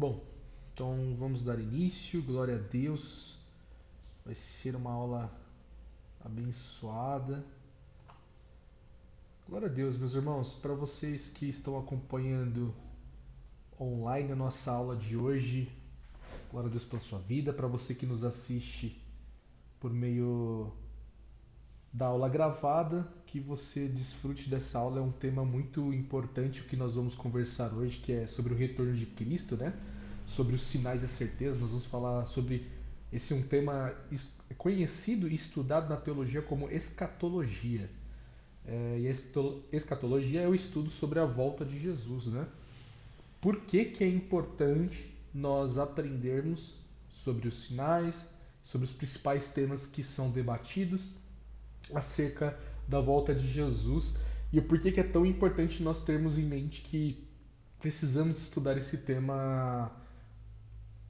Bom, então vamos dar início. Glória a Deus. Vai ser uma aula abençoada. Glória a Deus, meus irmãos. Para vocês que estão acompanhando online a nossa aula de hoje, glória a Deus pela sua vida. Para você que nos assiste por meio da aula gravada, que você desfrute dessa aula. É um tema muito importante o que nós vamos conversar hoje, que é sobre o retorno de Cristo, né? Sobre os sinais e certezas. Nós vamos falar sobre esse um tema conhecido e estudado na teologia como escatologia. E a escatologia é o estudo sobre a volta de Jesus, né? Por que que é importante nós aprendermos sobre os sinais, sobre os principais temas que são debatidos acerca da volta de Jesus e o porquê que é tão importante nós termos em mente que precisamos estudar esse tema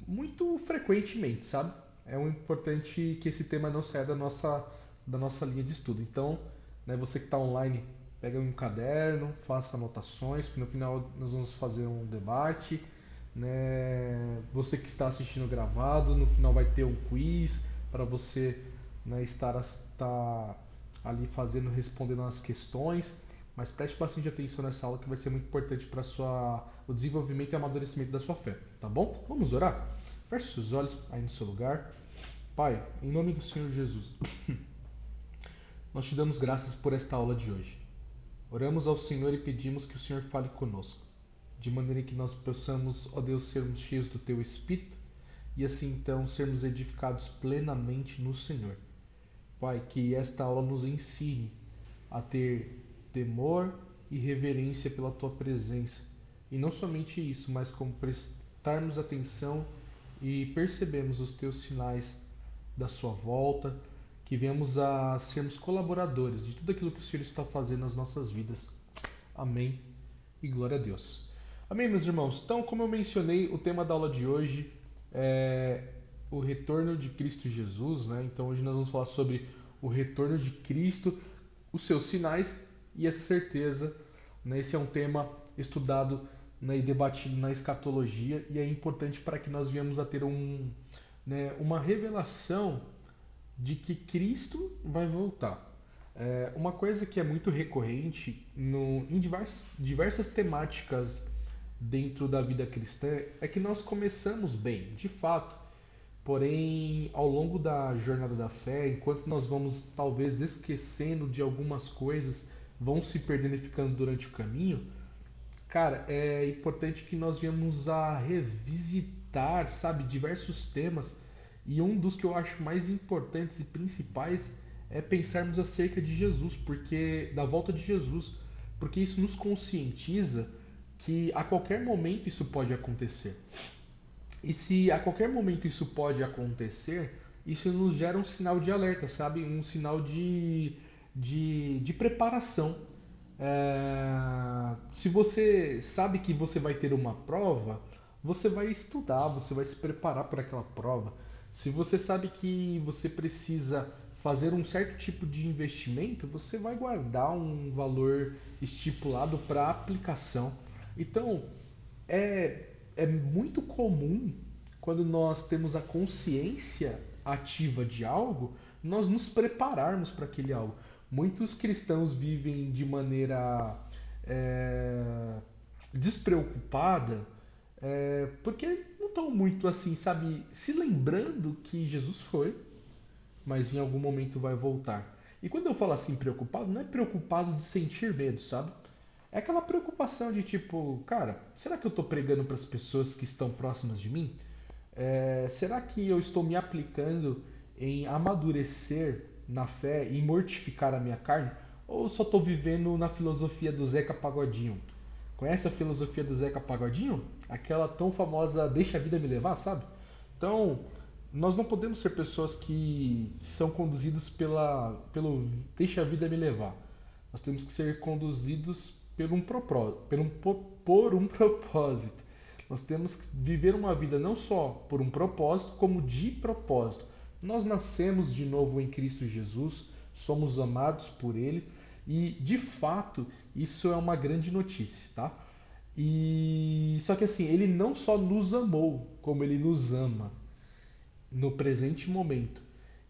muito frequentemente, sabe? É um importante que esse tema não saia da nossa linha de estudo. Então, né, você que está online, pega um caderno, faça anotações, porque no final nós vamos fazer um debate. Né? Você que está assistindo gravado, no final vai ter um quiz para você, né, estar ali fazendo, respondendo as questões. Mas preste bastante atenção nessa aula que vai ser muito importante para o desenvolvimento e amadurecimento da sua fé, tá bom? Vamos orar? Feche seus olhos aí no seu lugar. Pai, em nome do Senhor Jesus, nós te damos graças por esta aula de hoje. Oramos ao Senhor e pedimos que o Senhor fale conosco, de maneira que nós possamos, ó Deus, sermos cheios do Teu Espírito e assim então sermos edificados plenamente no Senhor. Pai, que esta aula nos ensine a ter temor e reverência pela Tua presença. E não somente isso, mas como prestarmos atenção e percebemos os Teus sinais da Sua volta, que venhamos a sermos colaboradores de tudo aquilo que o Senhor está fazendo nas nossas vidas. Amém e glória a Deus. Amém, meus irmãos? Então, como eu mencionei, o tema da aula de hoje é o retorno de Cristo Jesus, né? Então, hoje nós vamos falar sobre o retorno de Cristo, os seus sinais e essa certeza. Né? Esse é um tema estudado, né, e debatido na escatologia e é importante para que nós venhamos a ter né, uma revelação de que Cristo vai voltar. Uma coisa que é muito recorrente em diversas temáticas dentro da vida cristã é que nós começamos bem, de fato. Porém, ao longo da jornada da fé, enquanto nós vamos talvez esquecendo de algumas coisas, vão se perdendo e ficando durante o caminho, cara, é importante que nós venhamos a revisitar, sabe, diversos temas. E um dos que eu acho mais importantes e principais é pensarmos acerca de Jesus, porque da volta de Jesus, porque isso nos conscientiza que a qualquer momento isso pode acontecer. E se a qualquer momento isso pode acontecer, isso nos gera um sinal de alerta, sabe? Um sinal de preparação. Se você sabe que você vai ter uma prova, você vai estudar, você vai se preparar para aquela prova. Se você sabe que você precisa fazer um certo tipo de investimento, você vai guardar um valor estipulado para aplicação. Então, é muito comum, quando nós temos a consciência ativa de algo, nós nos prepararmos para aquele algo. Muitos cristãos vivem de maneira despreocupada, porque não estão muito assim, sabe, se lembrando que Jesus foi, mas em algum momento vai voltar. E quando eu falo assim preocupado, não é preocupado de sentir medo, sabe? É aquela preocupação de tipo, cara, será que eu estou pregando para as pessoas que estão próximas de mim? Será que eu estou me aplicando em amadurecer na fé e mortificar a minha carne? Ou só estou vivendo na filosofia do Zeca Pagodinho? Conhece a filosofia do Zeca Pagodinho? Aquela tão famosa deixa a vida me levar, sabe? Então, nós não podemos ser pessoas que são conduzidas pelo deixa a vida me levar. Nós temos que ser conduzidos por um propósito. Nós temos que viver uma vida não só por um propósito, como de propósito. Nós nascemos de novo em Cristo Jesus, somos amados por Ele e, de fato, isso é uma grande notícia, tá? E só que assim, ele não só nos amou, como ele nos ama no presente momento.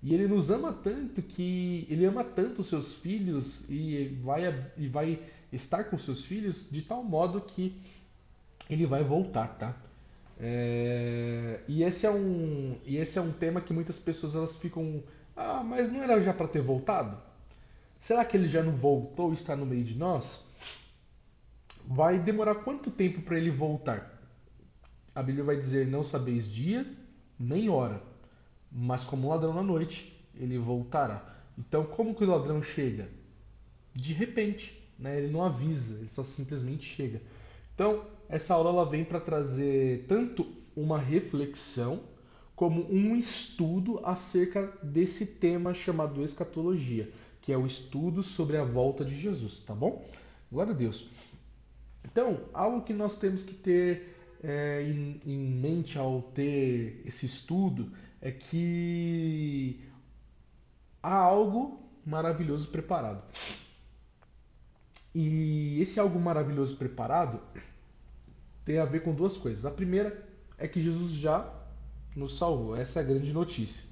E ele nos ama tanto que ele ama tanto os seus filhos e vai estar com seus filhos de tal modo que ele vai voltar, tá? E esse é um tema que muitas pessoas elas ficam, mas não era já para ter voltado? Será que ele já não voltou e está no meio de nós? Vai demorar quanto tempo para ele voltar? A Bíblia vai dizer: não sabeis dia nem hora, mas como um ladrão na noite, ele voltará. Então, como que o ladrão chega? De repente, né? Ele não avisa, ele só simplesmente chega. Então, essa aula ela vem para trazer tanto uma reflexão como um estudo acerca desse tema chamado escatologia, que é o estudo sobre a volta de Jesus, tá bom? Glória a Deus. Então, algo que nós temos que ter em mente ao ter esse estudo é que há algo maravilhoso preparado. E esse algo maravilhoso preparado tem a ver com duas coisas. A primeira é que Jesus já nos salvou. Essa é a grande notícia.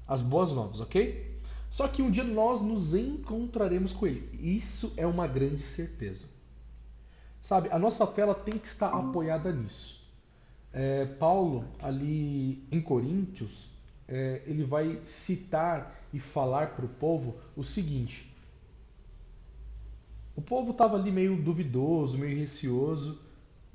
As boas novas, ok? Só que um dia nós nos encontraremos com Ele. Isso é uma grande certeza. Sabe, a nossa fé ela tem que estar apoiada nisso. Paulo, ali em Coríntios, ele vai citar e falar para o povo o seguinte: o povo estava ali meio duvidoso, meio receoso,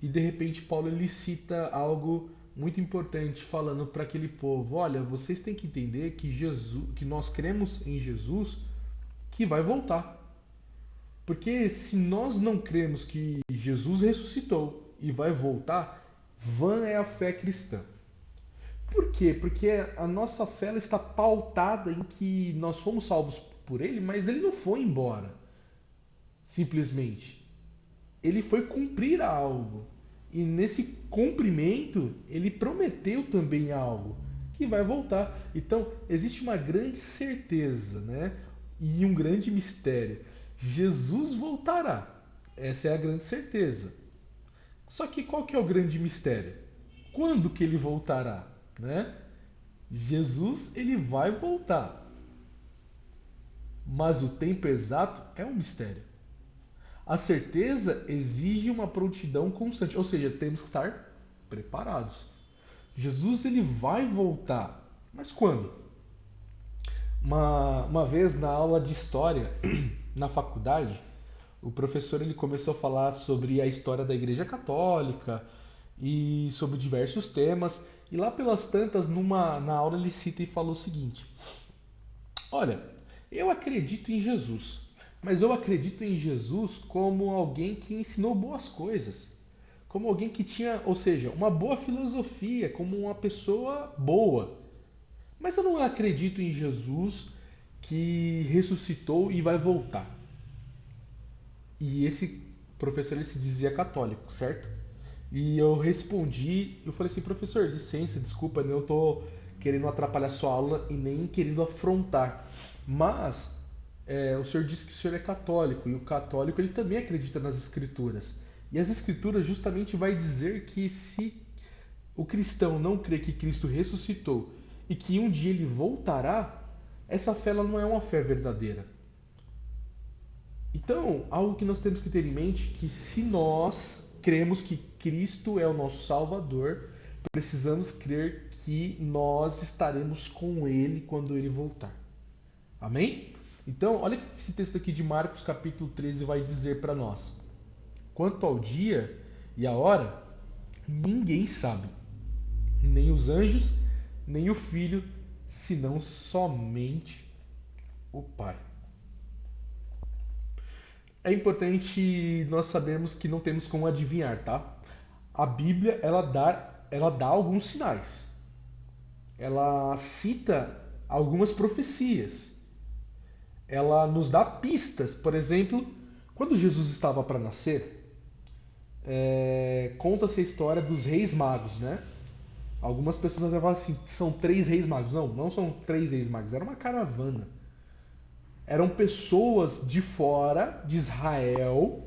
e de repente Paulo ele cita algo muito importante, falando para aquele povo: olha, vocês têm que entender que Jesus, que nós cremos em Jesus, que vai voltar. Porque se nós não cremos que Jesus ressuscitou e vai voltar, vã é a fé cristã. Por quê? Porque a nossa fé ela está pautada em que nós fomos salvos por Ele, mas Ele não foi embora, simplesmente. Ele foi cumprir algo. E nesse cumprimento, Ele prometeu também algo, que vai voltar. Então, existe uma grande certeza, né? E um grande mistério. Jesus voltará. Essa é a grande certeza. Só que qual que é o grande mistério? Quando que ele voltará, né? Jesus, ele vai voltar. Mas o tempo exato é um mistério. A certeza exige uma prontidão constante, ou seja, temos que estar preparados. Jesus ele vai voltar, mas quando? Uma vez na aula de história na faculdade, o professor ele começou a falar sobre a história da Igreja Católica e sobre diversos temas. E lá pelas tantas, na aula ele cita e falou o seguinte: olha, eu acredito em Jesus, mas eu acredito em Jesus como alguém que ensinou boas coisas, como alguém que tinha, ou seja, uma boa filosofia, como uma pessoa boa. Mas eu não acredito em Jesus que ressuscitou e vai voltar. E esse professor ele se dizia católico, certo? E eu respondi, eu falei assim: professor, licença, desculpa, não estou querendo atrapalhar sua aula e nem querendo afrontar. Mas o senhor disse que o senhor é católico, e o católico ele também acredita nas escrituras. E as escrituras justamente vai dizer que se o cristão não crê que Cristo ressuscitou e que um dia ele voltará, essa fé ela não é uma fé verdadeira. Então, algo que nós temos que ter em mente é que se nós cremos que Cristo é o nosso Salvador, precisamos crer que nós estaremos com Ele quando Ele voltar. Amém? Então, olha o que esse texto aqui de Marcos capítulo 13 vai dizer para nós. Quanto ao dia e a hora, ninguém sabe, nem os anjos, nem o Filho, senão somente o Pai. É importante nós sabermos que não temos como adivinhar, tá? A Bíblia, ela dá alguns sinais. Ela cita algumas profecias. Ela nos dá pistas. Por exemplo, quando Jesus estava para nascer, conta-se a história dos reis magos, né? Algumas pessoas até falam assim, são 3 reis magos. Não, não são 3 reis magos, era uma caravana. Eram pessoas de fora de Israel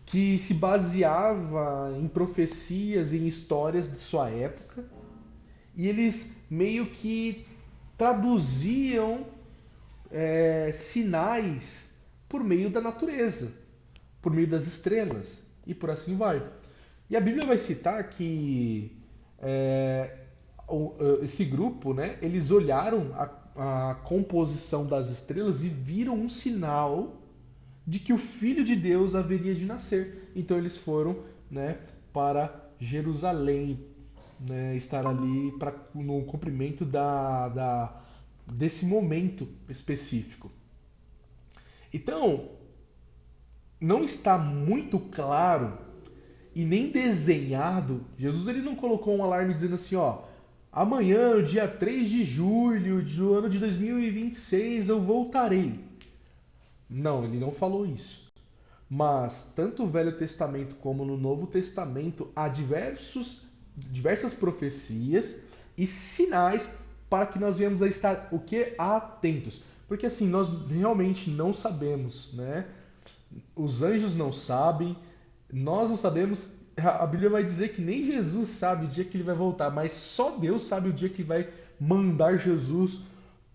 que se baseava em profecias e em histórias de sua época, e eles meio que traduziam sinais por meio da natureza, por meio das estrelas, e por assim vai. E a Bíblia vai citar que é, esse grupo, né, eles olharam a composição das estrelas e viram um sinal de que o Filho de Deus haveria de nascer. Então eles foram, né, para Jerusalém, né, estar ali no cumprimento desse momento específico. Então, não está muito claro e nem desenhado. Jesus ele não colocou um alarme dizendo assim, ó, amanhã, dia 3 de julho do ano de 2026, eu voltarei. Não, ele não falou isso. Mas tanto o Velho Testamento como no Novo Testamento há diversas profecias e sinais para que nós venhamos a estar o que? Atentos. Porque assim, nós realmente não sabemos, né? Os anjos não sabem, nós não sabemos. A Bíblia vai dizer que nem Jesus sabe o dia que ele vai voltar, mas só Deus sabe o dia que vai mandar Jesus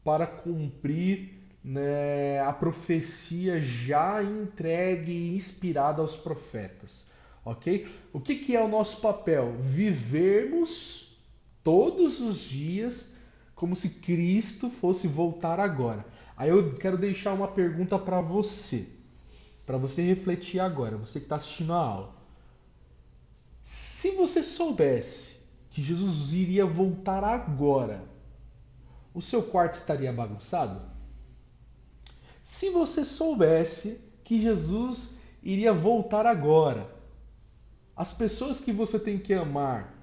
para cumprir, né, a profecia já entregue e inspirada aos profetas. Ok? O que é o nosso papel? Vivermos todos os dias como se Cristo fosse voltar agora. Aí eu quero deixar uma pergunta para você refletir agora, você que está assistindo a aula. Se você soubesse que Jesus iria voltar agora, o seu quarto estaria bagunçado? Se você soubesse que Jesus iria voltar agora, as pessoas que você tem que amar,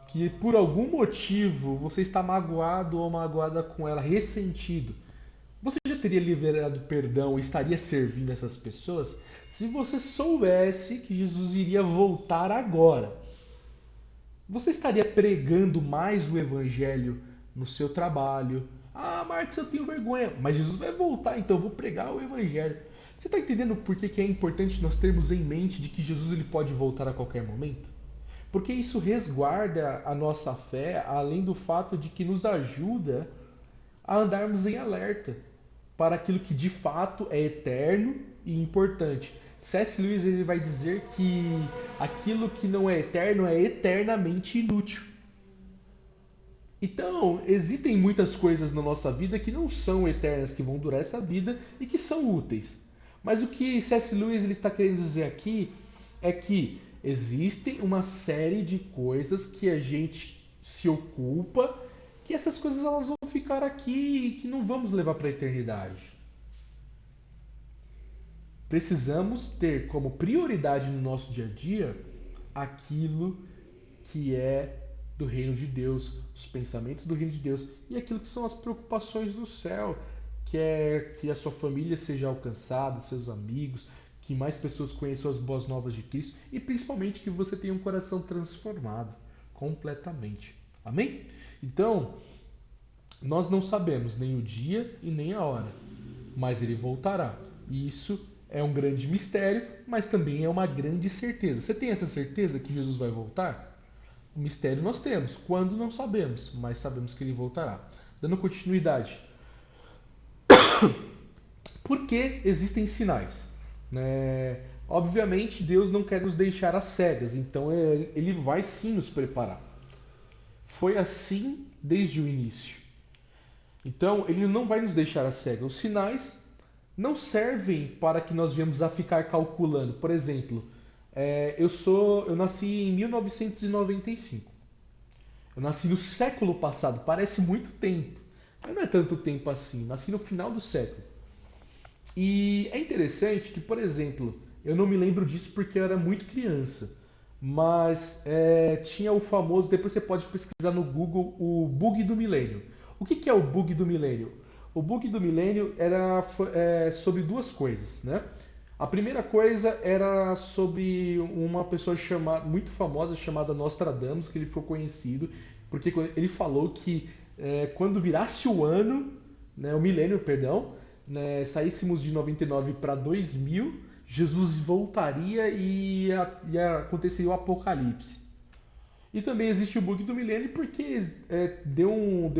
que por algum motivo você está magoado ou magoada com ela, ressentido, você já teria liberado perdão e estaria servindo essas pessoas? Se você soubesse que Jesus iria voltar agora, você estaria pregando mais o evangelho no seu trabalho? Ah, Marcos, eu tenho vergonha, mas Jesus vai voltar, então eu vou pregar o evangelho. Você está entendendo por que é importante nós termos em mente de que Jesus ele pode voltar a qualquer momento? Porque isso resguarda a nossa fé, além do fato de que nos ajuda a andarmos em alerta para aquilo que de fato é eterno e importante. C.S. Lewis ele vai dizer que aquilo que não é eterno é eternamente inútil. Então, existem muitas coisas na nossa vida que não são eternas, que vão durar essa vida e que são úteis. Mas o que C.S. Lewis ele está querendo dizer aqui é que existem uma série de coisas que a gente se ocupa, que essas coisas elas vão ficar aqui e que não vamos levar para a eternidade. Precisamos ter como prioridade no nosso dia a dia aquilo que é do reino de Deus, os pensamentos do reino de Deus e aquilo que são as preocupações do céu, que é que a sua família seja alcançada, seus amigos, que mais pessoas conheçam as boas novas de Cristo e principalmente que você tenha um coração transformado completamente. Amém? Então, nós não sabemos nem o dia e nem a hora, mas ele voltará. E isso é um grande mistério, mas também é uma grande certeza. Você tem essa certeza que Jesus vai voltar? O mistério nós temos. Quando não sabemos, mas sabemos que ele voltará. Dando continuidade. Por que existem sinais? Obviamente, Deus não quer nos deixar às cegas, então ele vai sim nos preparar. Foi assim desde o início. Então, ele não vai nos deixar às cegas. Os sinais não servem para que nós venhamos a ficar calculando. Por exemplo, eu nasci em 1995. Eu nasci no século passado, parece muito tempo. Mas não é tanto tempo assim, nasci no final do século. E é interessante que, por exemplo, eu não me lembro disso porque eu era muito criança, mas tinha o famoso, depois você pode pesquisar no Google, o bug do milênio. O que é o bug do milênio? O bug do milênio era sobre duas coisas, né? A primeira coisa era sobre uma pessoa muito famosa chamada Nostradamus, que ele ficou conhecido porque ele falou que quando virasse o ano, né, o milênio, perdão, né, saíssemos de 99 para 2000, Jesus voltaria e aconteceria o apocalipse. E também existe o bug do milênio porque deu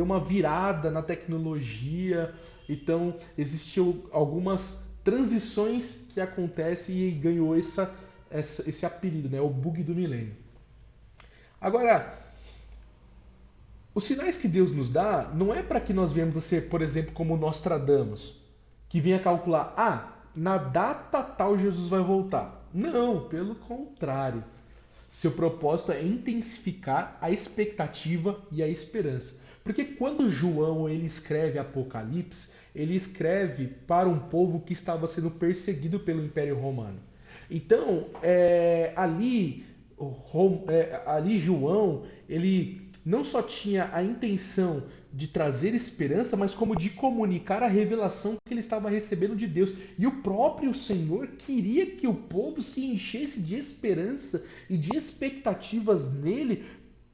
uma virada na tecnologia, então existiam algumas transições que acontecem e ganhou esse apelido, né? O bug do milênio. Agora, os sinais que Deus nos dá não é para que nós venhamos a ser, por exemplo, como Nostradamus, que vinha calcular, na data tal Jesus vai voltar. Não, pelo contrário. Seu propósito é intensificar a expectativa e a esperança. Porque quando João ele escreve Apocalipse, ele escreve para um povo que estava sendo perseguido pelo Império Romano. Então, ali João, ele não só tinha a intenção de trazer esperança, mas como de comunicar a revelação que ele estava recebendo de Deus. E o próprio Senhor queria que o povo se enchesse de esperança e de expectativas nele,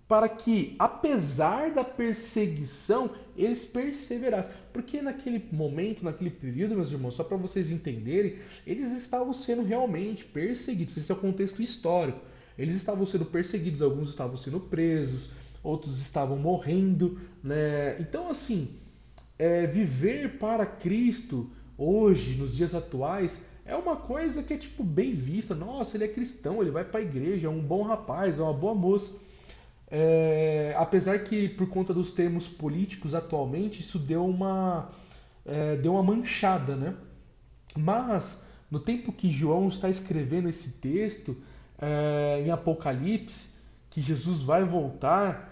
para que, apesar da perseguição, eles perseverassem. Porque naquele momento, naquele período, meus irmãos, só para vocês entenderem, eles estavam sendo realmente perseguidos. Esse é o contexto histórico. Eles estavam sendo perseguidos, alguns estavam sendo presos, outros estavam morrendo, né? Então, assim, viver para Cristo hoje, nos dias atuais, é uma coisa que é tipo bem vista. Nossa, ele é cristão, ele vai para a igreja, é um bom rapaz, é uma boa moça. Apesar que por conta dos termos políticos atualmente isso deu uma manchada, né? Mas no tempo que João está escrevendo esse texto em Apocalipse, que Jesus vai voltar,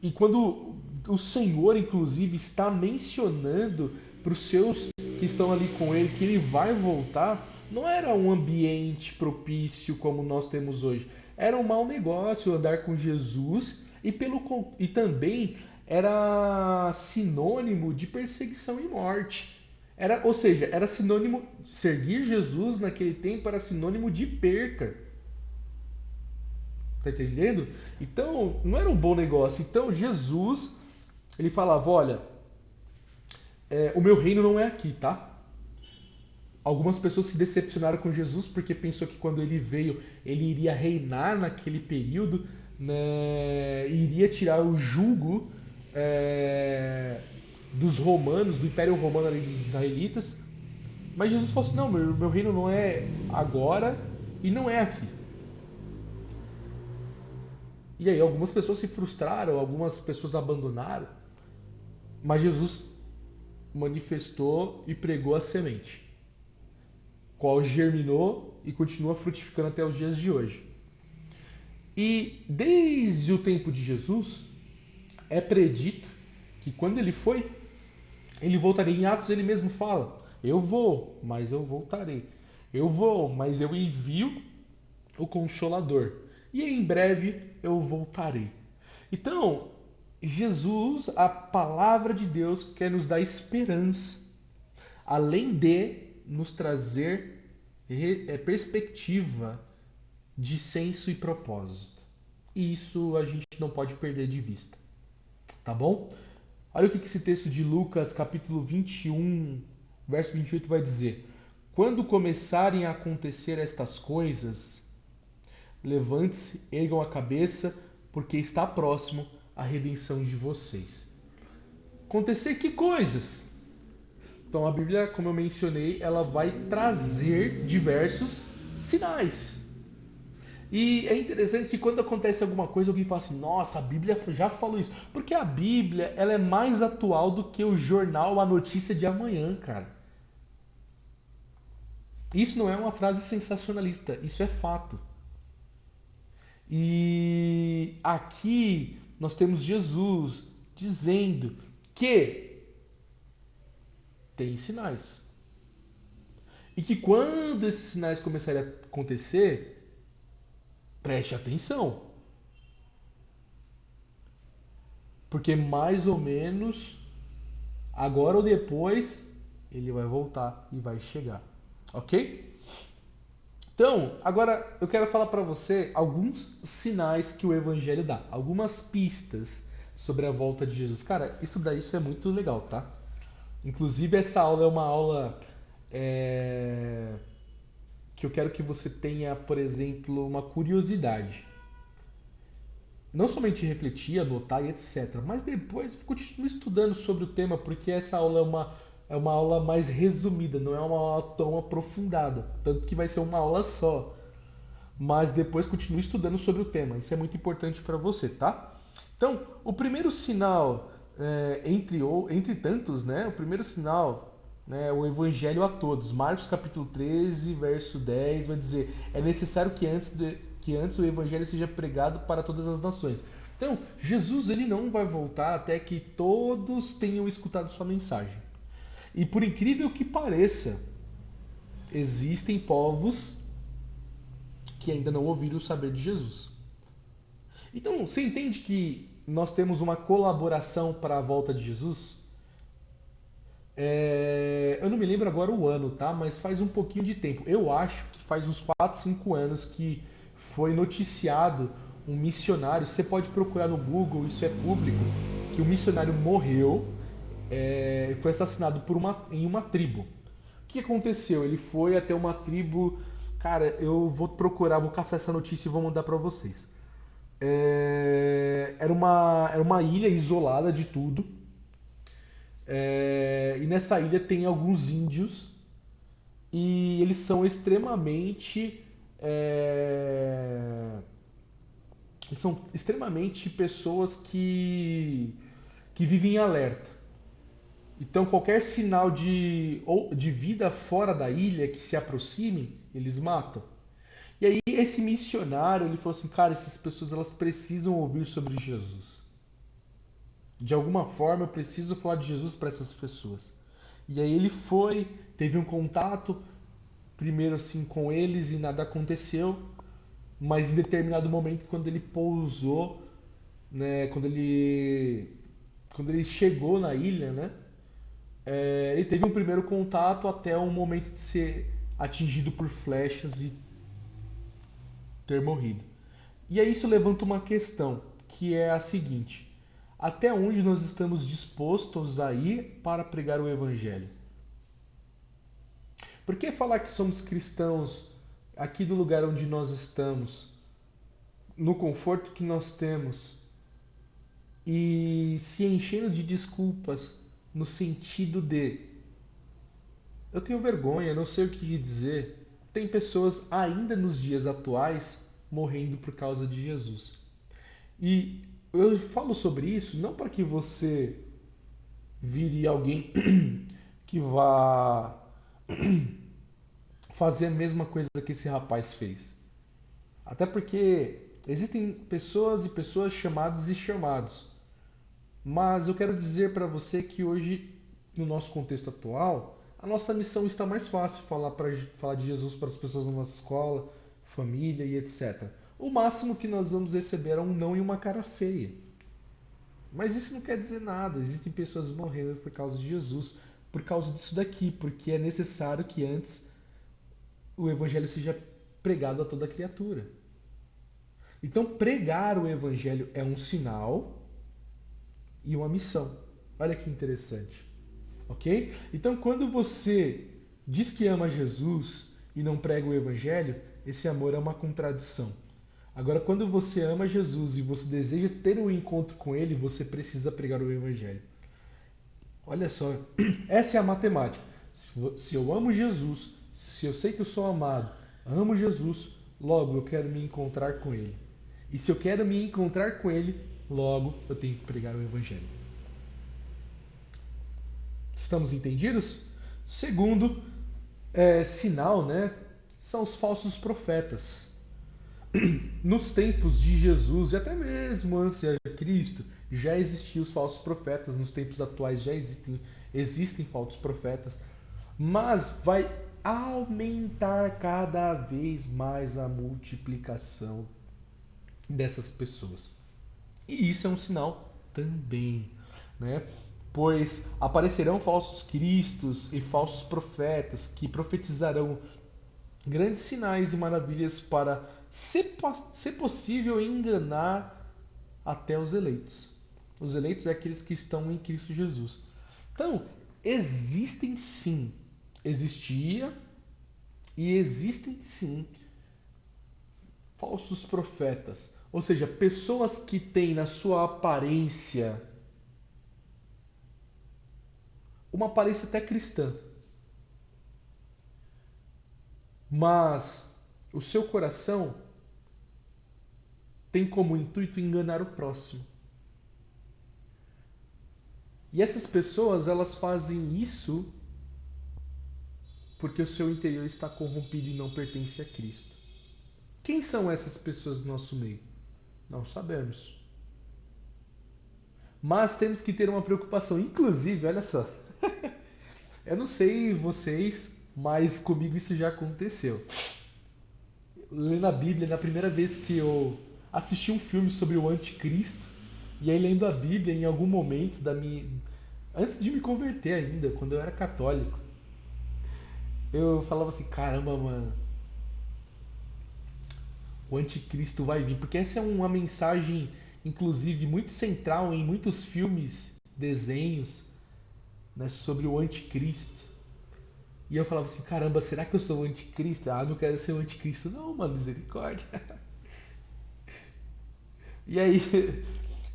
e quando o Senhor, inclusive, está mencionando para os seus que estão ali com ele que ele vai voltar, não era um ambiente propício como nós temos hoje. Era um mau negócio andar com Jesus e também era sinônimo de perseguição e morte. Ou seja, era sinônimo, seguir Jesus naquele tempo era sinônimo de perca. Tá entendendo? Então, não era um bom negócio. Então, Jesus, ele falava, olha, o meu reino não é aqui, tá? Algumas pessoas se decepcionaram com Jesus porque pensou que quando ele veio, ele iria reinar naquele período, né, e iria tirar o jugo dos romanos, do Império Romano ali dos israelitas. Mas Jesus falou assim, não, meu reino não é agora e não é aqui. E aí algumas pessoas se frustraram, algumas pessoas abandonaram, mas Jesus manifestou e pregou a semente, qual germinou e continua frutificando até os dias de hoje. E desde o tempo de Jesus, é predito que quando ele foi, ele voltaria. Em Atos ele mesmo fala, eu vou, mas eu voltarei. Eu vou, mas eu envio o Consolador. E em breve eu voltarei. Então, Jesus, a palavra de Deus, quer nos dar esperança, além de nos trazer perspectiva de senso e propósito. E isso a gente não pode perder de vista. Tá bom? Olha o que esse texto de Lucas, capítulo 21, verso 28 vai dizer. Quando começarem a acontecer estas coisas, levante-se, ergam a cabeça, porque está próximo a redenção de vocês. Acontecer que coisas? Então a Bíblia, como eu mencionei, ela vai trazer diversos sinais. E é interessante que quando acontece alguma coisa, alguém fala assim, nossa, a Bíblia já falou isso. Porque a Bíblia, ela é mais atual do que o jornal A Notícia de Amanhã, cara. Isso não é uma frase sensacionalista, isso é fato. E aqui nós temos Jesus dizendo que tem sinais. E que quando esses sinais começarem a acontecer, preste atenção. Porque mais ou menos, agora ou depois, ele vai voltar e vai chegar. Ok? Então, agora eu quero falar para você alguns sinais que o Evangelho dá. Algumas pistas sobre a volta de Jesus. Cara, estudar isso é muito legal, tá? Inclusive, essa aula é uma aula que eu quero que você tenha, por exemplo, uma curiosidade. Não somente refletir, anotar e etc. Mas depois continue estudando sobre o tema, porque essa aula é uma aula mais resumida, não é uma aula tão aprofundada. Tanto que vai ser uma aula só. Mas depois continue estudando sobre o tema. Isso é muito importante para você, tá? Então, o primeiro sinal, entre tantos, né? O primeiro sinal, né, é o Evangelho a todos. Marcos capítulo 13, verso 10, vai dizer: é necessário que antes o Evangelho seja pregado para todas as nações. Então, Jesus ele não vai voltar até que todos tenham escutado sua mensagem. E por incrível que pareça, existem povos que ainda não ouviram o saber de Jesus. Então, você entende que nós temos uma colaboração para a volta de Jesus? Eu não me lembro agora o ano, tá? Mas faz um pouquinho de tempo. Eu acho que faz uns 4, 5 anos que foi noticiado um missionário. Você pode procurar no Google, isso é público, que o missionário morreu, foi assassinado em uma tribo. O que aconteceu? Ele foi até uma tribo. Cara, eu vou procurar, vou caçar essa notícia e vou mandar para vocês. Era uma ilha isolada de tudo. E nessa ilha tem alguns índios e eles são extremamente. é, Eles são extremamente pessoas que vivem em alerta. Então, qualquer sinal de vida fora da ilha que se aproxime, eles matam. E aí, esse missionário ele falou assim: cara, essas pessoas elas precisam ouvir sobre Jesus. De alguma forma eu preciso falar de Jesus para essas pessoas. E aí ele foi, teve um contato, primeiro assim com eles e nada aconteceu, mas em determinado momento quando ele pousou, né, quando ele chegou na ilha, né, ele teve um primeiro contato até o momento de ser atingido por flechas e ter morrido. E aí isso levanta uma questão, que é a seguinte: até onde nós estamos dispostos a ir para pregar o evangelho? Por que falar que somos cristãos aqui do lugar onde nós estamos, no conforto que nós temos, e se enchendo de desculpas no sentido de eu tenho vergonha, não sei o que dizer. Tem pessoas ainda nos dias atuais morrendo por causa de Jesus. E eu falo sobre isso não para que você vire alguém que vá fazer a mesma coisa que esse rapaz fez. Até porque existem pessoas e pessoas chamadas e chamados. Mas eu quero dizer para você que hoje, no nosso contexto atual, a nossa missão está mais fácil falar de Jesus para as pessoas na nossa escola, família e etc. O máximo que nós vamos receber é um não e uma cara feia. Mas isso não quer dizer nada. Existem pessoas morrendo por causa de Jesus, por causa disso daqui, porque é necessário que antes o evangelho seja pregado a toda criatura. Então, pregar o evangelho é um sinal e uma missão. Olha que interessante. Ok? Então, quando você diz que ama Jesus e não prega o evangelho, esse amor é uma contradição. Agora, quando você ama Jesus e você deseja ter um encontro com ele, você precisa pregar o evangelho. Olha só, essa é a matemática. Se eu amo Jesus, se eu sei que eu sou amado, amo Jesus, logo eu quero me encontrar com ele. E se eu quero me encontrar com ele, logo eu tenho que pregar o evangelho. Estamos entendidos? Segundo sinal, né, são os falsos profetas. Nos tempos de Jesus e até mesmo antes de Cristo, já existiam os falsos profetas. Nos tempos atuais já existem falsos profetas, mas vai aumentar cada vez mais a multiplicação dessas pessoas. E isso é um sinal também, né? Pois aparecerão falsos cristos e falsos profetas que profetizarão grandes sinais e maravilhas para, se possível, enganar até os eleitos. Os eleitos é aqueles que estão em Cristo Jesus. Então, existem sim, existia E existem sim falsos profetas, ou seja, pessoas que têm na sua aparência uma aparência até cristã, mas o seu coração tem como intuito enganar o próximo. E essas pessoas, elas fazem isso porque o seu interior está corrompido e não pertence a Cristo. Quem são essas pessoas do nosso meio? Não sabemos. Mas temos que ter uma preocupação. Inclusive, olha só, eu não sei vocês, mas comigo isso já aconteceu. Lendo a Bíblia, na primeira vez que eu assisti um filme sobre o anticristo, e aí lendo a Bíblia em algum momento da minha... Antes de me converter ainda, quando eu era católico, eu falava assim, caramba, mano, o anticristo vai vir. Porque essa é uma mensagem, inclusive, muito central em muitos filmes, desenhos, né, sobre o anticristo. E eu falava assim, caramba, será que eu sou o anticristo? Ah, não quero ser o anticristo. Não, mano, misericórdia. E aí,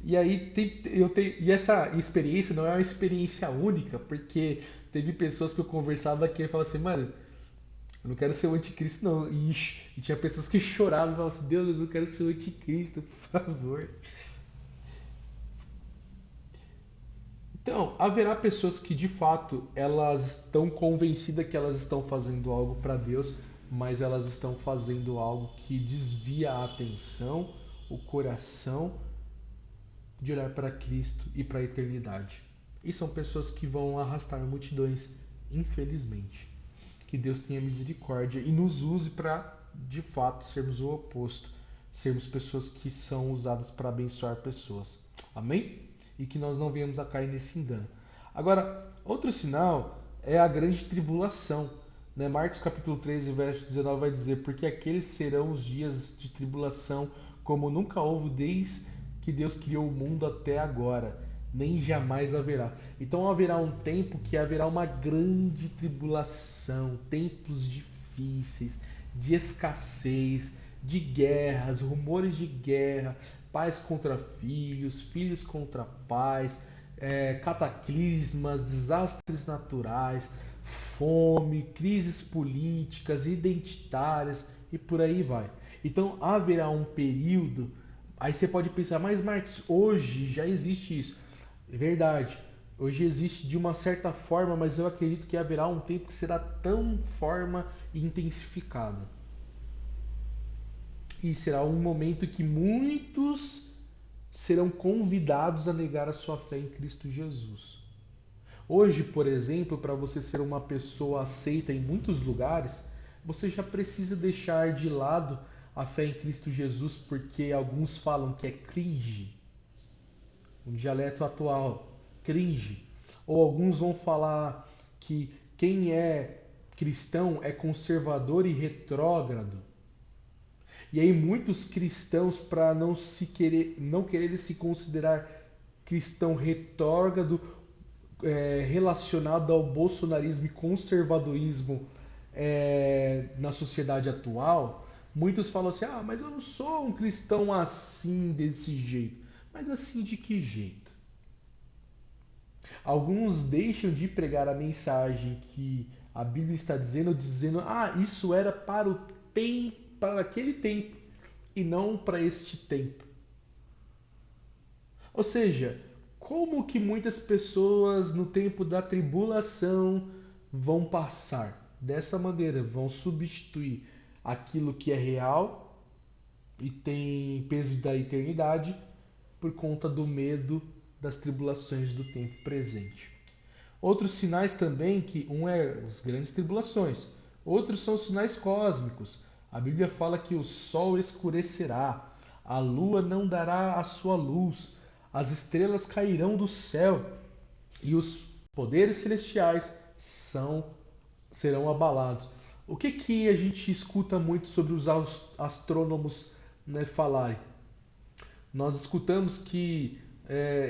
e essa experiência não é uma experiência única, porque teve pessoas que eu conversava que falavam assim, mano, eu não quero ser o anticristo, não. E tinha pessoas que choravam e falavam assim, Deus, eu não quero ser o anticristo, por favor. Então, haverá pessoas que de fato elas estão convencidas que elas estão fazendo algo para Deus, mas elas estão fazendo algo que desvia a atenção, o coração de olhar para Cristo e para a eternidade. E são pessoas que vão arrastar multidões, infelizmente. Que Deus tenha misericórdia e nos use para, de fato, sermos o oposto. Sermos pessoas que são usadas para abençoar pessoas. Amém? E que nós não venhamos a cair nesse engano. Agora, outro sinal é a grande tribulação. Né? Marcos capítulo 13, verso 19 vai dizer, porque aqueles serão os dias de tribulação como nunca houve desde que Deus criou o mundo até agora, nem jamais haverá. Então haverá um tempo que haverá uma grande tribulação, tempos difíceis, de escassez, de guerras, rumores de guerra, pais contra filhos, filhos contra pais, cataclismas, desastres naturais, fome, crises políticas, identitárias e por aí vai. Então haverá um período. Aí você pode pensar, mas Marx, hoje já existe isso. É verdade, hoje existe de uma certa forma, mas eu acredito que haverá um tempo que será tão forma intensificada. E será um momento que muitos serão convidados a negar a sua fé em Cristo Jesus. Hoje, por exemplo, para você ser uma pessoa aceita em muitos lugares, você já precisa deixar de lado a fé em Cristo Jesus, porque alguns falam que é cringe, um dialeto atual, cringe. Ou alguns vão falar que quem é cristão é conservador e retrógrado. E aí muitos cristãos, para não querer se considerar cristão retrógrado, relacionado ao bolsonarismo e conservadorismo na sociedade atual, muitos falam assim, ah, mas eu não sou um cristão assim, desse jeito. Mas assim de que jeito? Alguns deixam de pregar a mensagem que a Bíblia está dizendo, ah, isso era para o tempo, para aquele tempo e não para este tempo. Ou seja, como que muitas pessoas no tempo da tribulação vão passar? Dessa maneira, vão substituir aquilo que é real e tem peso da eternidade por conta do medo das tribulações do tempo presente. Outros sinais também, que um é as grandes tribulações, outros são sinais cósmicos. A Bíblia fala que o sol escurecerá, a lua não dará a sua luz, as estrelas cairão do céu e os poderes celestiais serão abalados. O que a gente escuta muito sobre os astrônomos, né, falarem? Nós escutamos que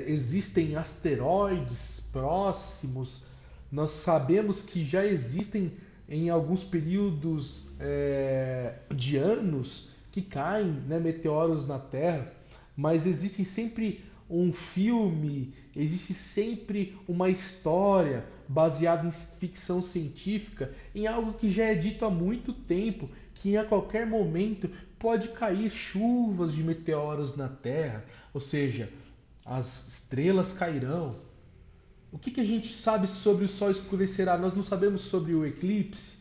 existem asteroides próximos, nós sabemos que já existem em alguns períodos de anos que caem, né, meteoros na Terra, mas existe sempre um filme, existe sempre uma história baseada em ficção científica, em algo que já é dito há muito tempo, que a qualquer momento pode cair chuvas de meteoros na Terra, ou seja, as estrelas cairão. O que a gente sabe sobre o Sol escurecerá? Nós não sabemos sobre o eclipse,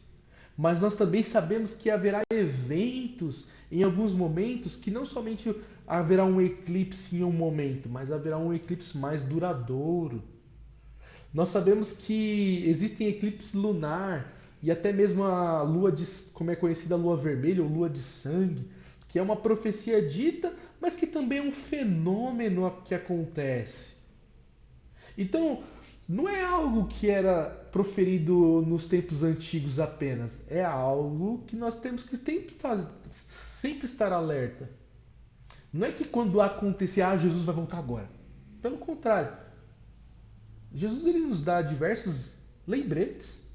mas nós também sabemos que haverá eventos em alguns momentos que não somente haverá um eclipse em um momento, mas haverá um eclipse mais duradouro. Nós sabemos que existem eclipses lunar e até mesmo a lua de, como é conhecida, a lua vermelha ou lua de sangue, que é uma profecia dita, mas que também é um fenômeno que acontece. Então, não é algo que era proferido nos tempos antigos apenas, é algo que nós temos que sempre estar alerta. Não é que quando acontecer, Jesus vai voltar agora. Pelo contrário, Jesus ele nos dá diversos lembretes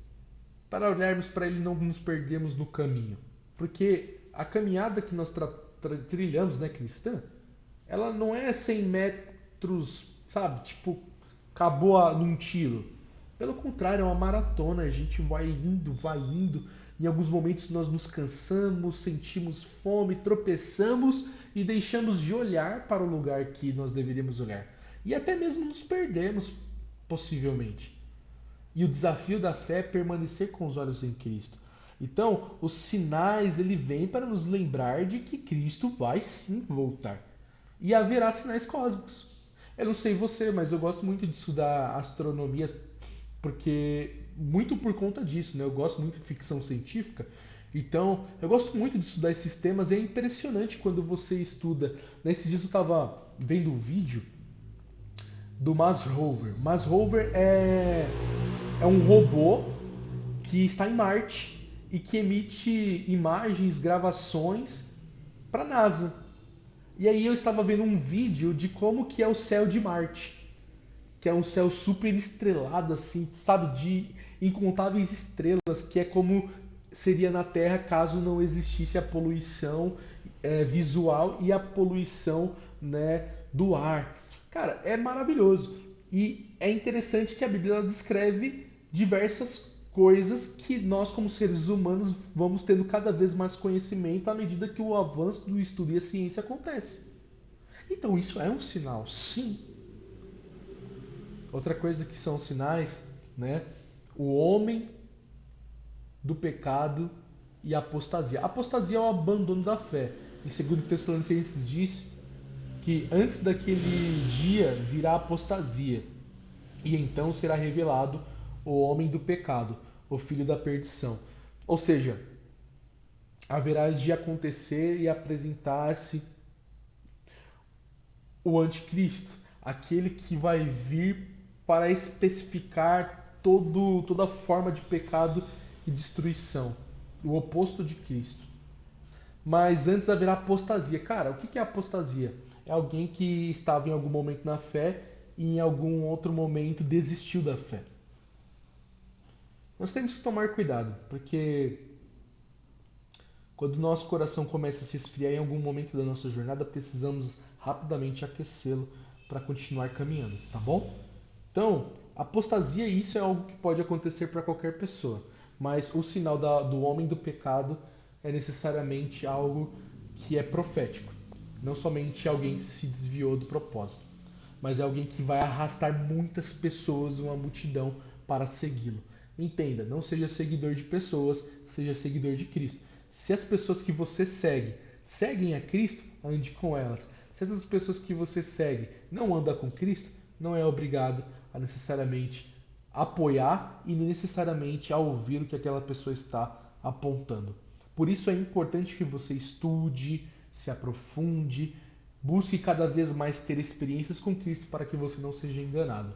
para olharmos para ele e não nos perdermos no caminho. Porque a caminhada que nós trilhamos, né, cristã, ela não é 100 metros, sabe, tipo, acabou num tiro. Pelo contrário, é uma maratona, a gente vai indo, vai indo. Em alguns momentos nós nos cansamos, sentimos fome, tropeçamos e deixamos de olhar para o lugar que nós deveríamos olhar. E até mesmo nos perdemos, possivelmente. E o desafio da fé é permanecer com os olhos em Cristo. Então, os sinais ele vem para nos lembrar de que Cristo vai sim voltar. E haverá sinais cósmicos. Eu não sei você, mas eu gosto muito de estudar astronomia, porque muito por conta disso, né? Eu gosto muito de ficção científica. Então, eu gosto muito de estudar esses temas e é impressionante quando você estuda. Nesses dias eu estava vendo um vídeo do Mars Rover. Mars Rover é um robô que está em Marte e que emite imagens, gravações para a NASA. E aí eu estava vendo um vídeo de como que é o céu de Marte, que é um céu super estrelado, assim, sabe, de incontáveis estrelas, que é como seria na Terra caso não existisse a poluição visual e a poluição, né, do ar. Cara, é maravilhoso. E é interessante que a Bíblia descreve diversas coisas que nós, como seres humanos, vamos tendo cada vez mais conhecimento à medida que o avanço do estudo e a ciência acontece. Então isso é um sinal, sim. Outra coisa que são sinais, né? O homem do pecado e a apostasia. A apostasia é o abandono da fé. Em 2 Tessalonicenses diz que antes daquele dia virá a apostasia, e então será revelado o homem do pecado, o filho da perdição. Ou seja, haverá de acontecer e apresentar-se o anticristo, aquele que vai vir para especificar toda forma de pecado e destruição, o oposto de Cristo. Mas antes haverá apostasia. Cara, o que é apostasia? É alguém que estava em algum momento na fé e em algum outro momento desistiu da fé. Nós temos que tomar cuidado, porque quando o nosso coração começa a se esfriar em algum momento da nossa jornada, precisamos rapidamente aquecê-lo para continuar caminhando, tá bom? Então, apostasia, isso é algo que pode acontecer para qualquer pessoa, mas o sinal do homem do pecado é necessariamente algo que é profético. Não somente alguém se desviou do propósito, mas é alguém que vai arrastar muitas pessoas, uma multidão, para segui-lo. Entenda, não seja seguidor de pessoas, seja seguidor de Cristo. Se as pessoas que você segue seguem a Cristo, ande com elas. Se essas pessoas que você segue não andam com Cristo, não é obrigado a necessariamente apoiar e necessariamente a ouvir o que aquela pessoa está apontando. Por isso é importante que você estude, se aprofunde, busque cada vez mais ter experiências com Cristo para que você não seja enganado.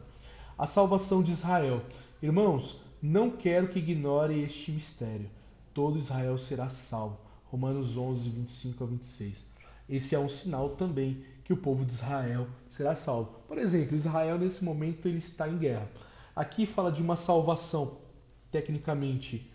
A salvação de Israel. Irmãos, não quero que ignore este mistério. Todo Israel será salvo. Romanos 11, 25 a 26. Esse é um sinal também que o povo de Israel será salvo. Por exemplo, Israel nesse momento ele está em guerra. Aqui fala de uma salvação, tecnicamente,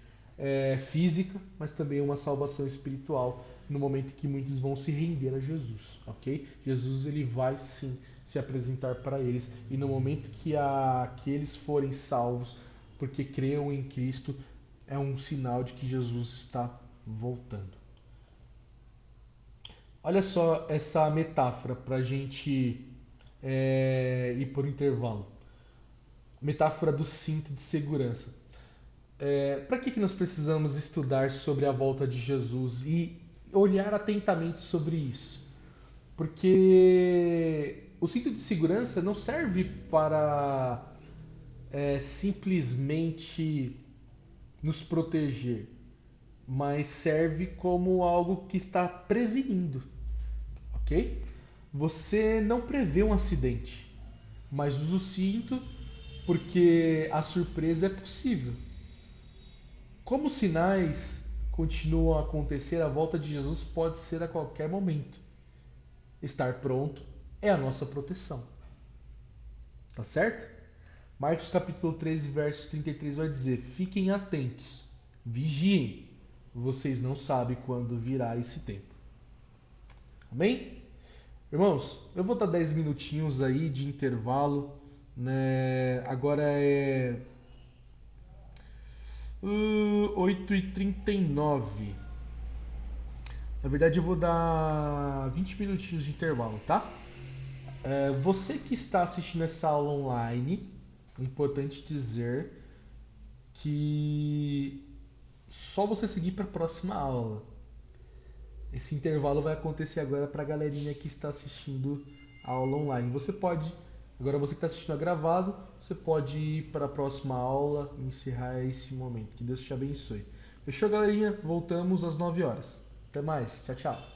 física, mas também uma salvação espiritual no momento em que muitos vão se render a Jesus, ok? Jesus ele vai sim se apresentar para eles e no momento que eles forem salvos porque cream em Cristo é um sinal de que Jesus está voltando. Olha só essa metáfora para a gente ir por intervalo. Metáfora do cinto de segurança. Para que nós precisamos estudar sobre a volta de Jesus e olhar atentamente sobre isso? Porque o cinto de segurança não serve para simplesmente nos proteger, mas serve como algo que está prevenindo, ok? Você não prevê um acidente, mas usa o cinto porque a surpresa é possível. Como os sinais continuam a acontecer, a volta de Jesus pode ser a qualquer momento. Estar pronto é a nossa proteção. Tá certo? Marcos capítulo 13, verso 33 vai dizer: fiquem atentos, vigiem, vocês não sabem quando virá esse tempo. Amém? Irmãos, eu vou dar 10 minutinhos aí de intervalo, né? Agora é 8h39. Na verdade, eu vou dar 20 minutinhos de intervalo, tá? Você que está assistindo essa aula online, é importante dizer que só você seguir para a próxima aula. Esse intervalo vai acontecer agora para a galerinha que está assistindo a aula online. Agora você que está assistindo a gravado, você pode ir para a próxima aula e encerrar esse momento. Que Deus te abençoe. Fechou, galerinha? Voltamos às 9 horas. Até mais. Tchau, tchau.